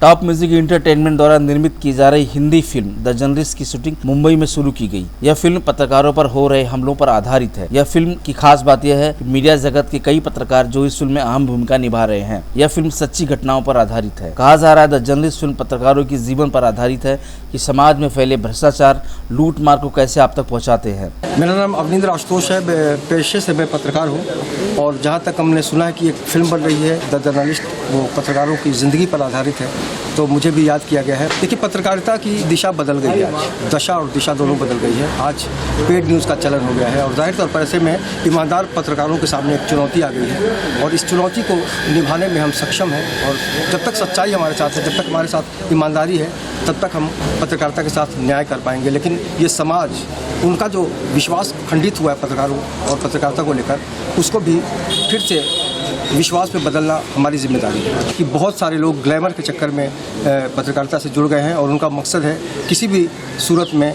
Top music entertainment द्वारा निर्मित की जा रही हिंदी फिल्म द जर्नलिस्ट की शूटिंग मुंबई में शुरू की गई। यह फिल्म पत्रकारों पर हो रहे हमलों पर आधारित है। यह फिल्म की खास बात यह है कि मीडिया जगत के कई पत्रकार जो इस फिल्म में अहम भूमिका निभा रहे हैं। यह फिल्म सच्ची घटनाओं पर आधारित है। कहा जा रहा है द जर्नलिस्ट फिल्म पत्रकारों के जीवन पर आधारित है कि समाज में फैले भ्रष्टाचार, लूट मार को कैसे आप तक पहुँचाते हैं। मेरा नाम अवनिंद्र आशुतोष है। पेशे से मैं पत्रकार हूँ और जहाँ तक हमने सुना है कि एक फिल्म बन रही है द जर्नलिस्ट, वो पत्रकारों की ज़िंदगी पर आधारित है, तो मुझे भी याद किया गया है। देखिए, पत्रकारिता की दिशा बदल गई है, आज दशा और दिशा दोनों बदल गई है। आज पेड न्यूज़ का चलन हो गया है और जाहिर तौर पर ऐसे में ईमानदार पत्रकारों के सामने एक चुनौती आ गई है और इस चुनौती को निभाने में हम सक्षम हैं। और जब तक सच्चाई हमारे साथ है, जब तक हमारे साथ ईमानदारी है, तब तक हम पत्रकारिता के साथ न्याय कर पाएंगे। लेकिन ये समाज, उनका जो विश्वास खंडित हुआ है पत्रकारों और पत्रकारिता को लेकर, उसको भी फिर से विश्वास में बदलना हमारी जिम्मेदारी है। कि बहुत सारे लोग ग्लैमर के चक्कर में पत्रकारिता से जुड़ गए हैं और उनका मकसद है किसी भी सूरत में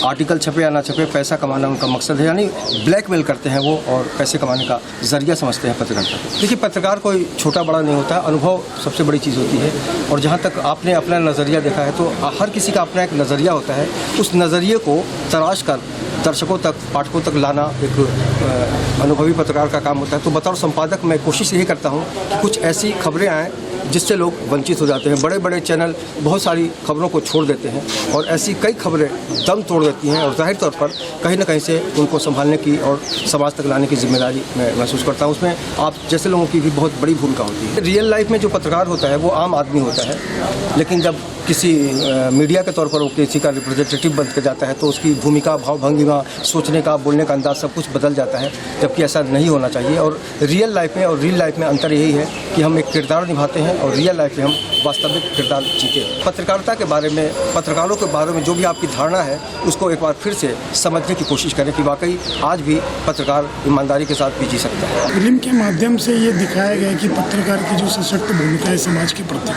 आर्टिकल छपे या ना छपे, पैसा कमाना उनका मकसद है। यानी ब्लैकमेल करते हैं वो और पैसे कमाने का जरिया समझते हैं पत्रकारिता को। देखिए, पत्रकार कोई छोटा बड़ा नहीं होता, अनुभव सबसे बड़ी चीज़ होती है। और जहाँ तक आपने अपना नज़रिया देखा है, तो हर किसी का अपना एक नज़रिया होता है। उस नज़रिए को तराश कर दर्शकों तक, पाठकों तक लाना एक अनुभवी पत्रकार का काम होता है। तो बतौर संपादक मैं कोशिश यही करता हूँ कि कुछ ऐसी खबरें आएँ जिससे लोग वंचित हो जाते हैं। बड़े बड़े चैनल बहुत सारी खबरों को छोड़ देते हैं और ऐसी कई खबरें दम तोड़ देती हैं और जाहिर तौर पर कहीं ना कहीं से उनको संभालने की और समाज तक लाने की जिम्मेदारी मैं महसूस करता हूँ। उसमें आप जैसे लोगों की भी बहुत बड़ी भूमिका होती है। रियल लाइफ में जो पत्रकार होता है वो आम आदमी होता है, लेकिन जब किसी मीडिया के तौर पर वो किसी का रिप्रेजेंटेटिव बन के जाता है तो उसकी भूमिका, भाव भंगिमा, सोचने का, बोलने का अंदाज सब कुछ बदल जाता है, जबकि ऐसा नहीं होना चाहिए। और रियल लाइफ में और रियल लाइफ में अंतर यही है कि हम एक किरदार निभाते हैं और रियल लाइफ में हम वास्तविक किरदार जीते हैं। पत्रकारिता के बारे में, पत्रकारों के बारे में जो भी आपकी धारणा है, उसको एक बार फिर से समझने की कोशिश करें कि वाकई आज भी पत्रकार ईमानदारी के साथ भी जी सकता है। फिल्म के माध्यम से ये दिखाया गया कि पत्रकार की जो सशक्त भूमिका है समाज के प्रति,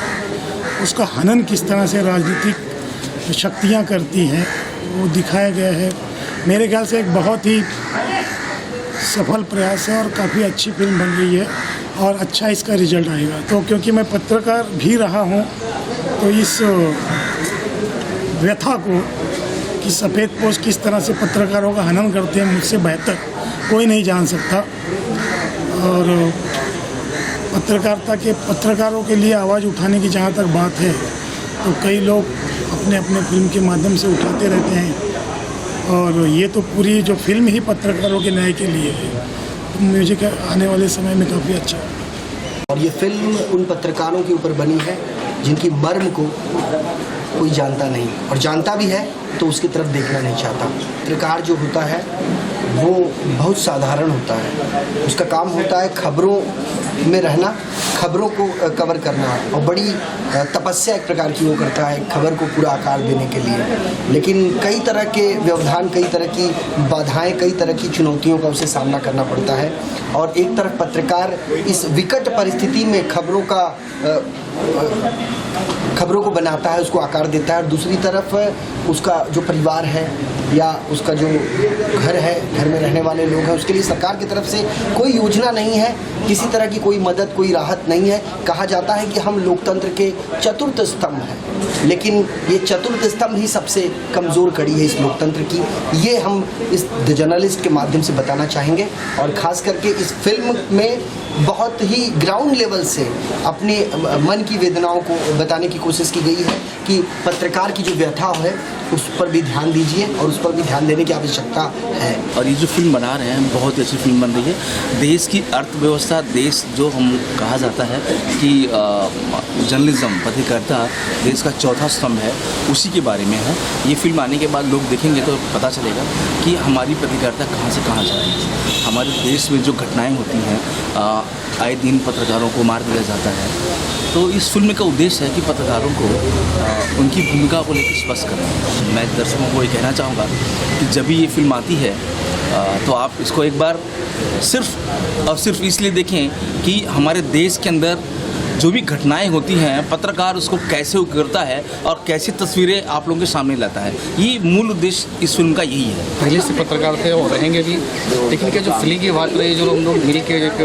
उसका हनन किस तरह से राजनीतिक शक्तियाँ करती हैं, वो दिखाया गया है। मेरे ख्याल से एक बहुत ही सफल प्रयास है और काफ़ी अच्छी फिल्म बन रही है और अच्छा इसका रिजल्ट आएगा। तो क्योंकि मैं पत्रकार भी रहा हूँ, तो इस व्यथा को कि सफ़ेद पोश किस तरह से पत्रकारों का हनन करते हैं, मुझसे बेहतर कोई नहीं जान सकता। और पत्रकारों के लिए आवाज़ उठाने की जहाँ तक बात है, तो कई लोग अपने अपने फिल्म के माध्यम से उठाते रहते हैं और ये तो पूरी जो फिल्म ही पत्रकारों के न्याय के लिए है। तो म्यूजिक आने वाले समय में काफ़ी अच्छा है। और ये फिल्म उन पत्रकारों के ऊपर बनी है जिनकी मर्म को कोई जानता नहीं, और जानता भी है तो उसकी तरफ देखना नहीं चाहता। पत्रकार जो होता है वो बहुत साधारण होता है। उसका काम होता है खबरों में रहना, खबरों को कवर करना, और बड़ी तपस्या एक प्रकार की वो करता है खबर को पूरा आकार देने के लिए। लेकिन कई तरह के व्यवधान, कई तरह की बाधाएं, कई तरह की चुनौतियों का उसे सामना करना पड़ता है। और एक तरफ पत्रकार इस विकट परिस्थिति में खबरों को बनाता है, उसको आकार देता है, और दूसरी तरफ उसका जो परिवार है या उसका जो घर है, घर में रहने वाले लोग हैं, उसके लिए सरकार की तरफ से कोई योजना नहीं है, किसी तरह की कोई मदद, कोई राहत नहीं है। कहा जाता है कि हम लोकतंत्र के चतुर्थ स्तंभ हैं, लेकिन ये चतुर्थ स्तंभ ही सबसे कमज़ोर कड़ी है इस लोकतंत्र की। ये हम इस द जर्नलिस्ट के माध्यम से बताना चाहेंगे। और ख़ास करके इस फिल्म में बहुत ही ग्राउंड लेवल से अपने मन की वेदनाओं को बताने की कोशिश की गई है कि पत्रकार की जो व्यथा है उस पर भी ध्यान दीजिए और उस पर भी ध्यान देने की आवश्यकता है। और ये जो फिल्म बना रहे हैं बहुत अच्छी फिल्म बन रही है। देश की अर्थव्यवस्था, देश जो हम कहा जाता है कि जर्नलिज्म, पत्रकारिता देश का चौथा स्तंभ है, उसी के बारे में है। ये फिल्म आने के बाद लोग देखेंगे तो पता चलेगा कि हमारी पत्रकारिता कहाँ से कहाँ जा रही है। हमारे देश में जो घटनाएँ होती हैं, आए दिन पत्रकारों को मार दिया जाता है। तो इस फिल्म का उद्देश्य है कि पत्रकारों को उनकी भूमिका को लेकर स्पष्ट करना। मैं दर्शकों को ये कहना चाहूँगा कि जब भी ये फिल्म आती है तो आप इसको एक बार सिर्फ और सिर्फ इसलिए देखें कि हमारे देश के अंदर जो भी घटनाएं होती हैं पत्रकार उसको कैसे उकेरता है और कैसी तस्वीरें आप लोगों के सामने लाता है, ये मूल उद्देश्य इस फिल्म का यही है। पहले से पत्रकार थे और रहेंगे भी, लेकिन क्या जो फिल्म की बात रही, जो हम लोग मिल के एक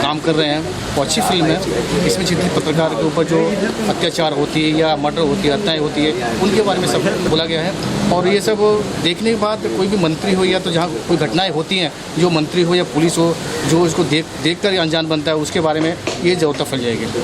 काम कर रहे हैं वो अच्छी फिल्म है। इसमें जितनी पत्रकार के ऊपर जो अत्याचार होती है या मर्डर होती है, हत्याएँ होती है, उनके बारे में सब बोला गया है। और ये सब देखने के बाद कोई भी मंत्री हो या तो जहाँ कोई घटनाएं होती हैं, जो मंत्री हो या पुलिस हो, जो इसको देख कर अनजान बनता है, उसके बारे में ये जरूरत फैल जाएगी।